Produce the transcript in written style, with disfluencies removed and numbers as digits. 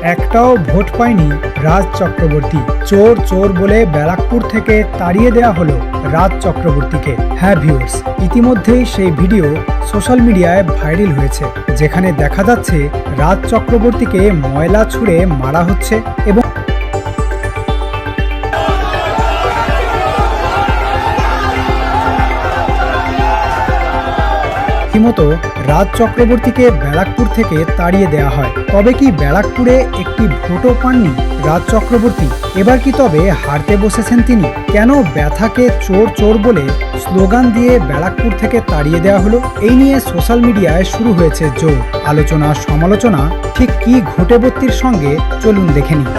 একটাও ভোট পায়নি রাজ চক্রবর্তী। চোর চোর বলে ব্যারাকপুর থেকে তাড়িয়ে দেওয়া হলো রাজ চক্রবর্তীকে। হ্যাঁ ভিউয়ার্স, ইতিমধ্যেই সেই ভিডিও সোশ্যাল মিডিয়ায় ভাইরাল হয়েছে, যেখানে দেখা যাচ্ছে রাজ চক্রবর্তীকে ময়লা ছুঁড়ে মারা হচ্ছে এবং রীতিমতো রাজ চক্রবর্তীকে ব্যারাকপুর থেকে তাড়িয়ে দেওয়া হয়। তবে কি ব্যারাকপুরে একটি ভোটও পাননি রাজ চক্রবর্তী? এবার কি তবে হারতে বসেছেন তিনি? কেন ব্যথাকে চোর চোর বলে স্লোগান দিয়ে ব্যারাকপুর থেকে তাড়িয়ে দেওয়া হলো? এই নিয়ে সোশ্যাল মিডিয়ায় শুরু হয়েছে জোর আলোচনা সমালোচনা। ঠিক কি ঘটে বত্তির সঙ্গে চলুন দেখে নিই।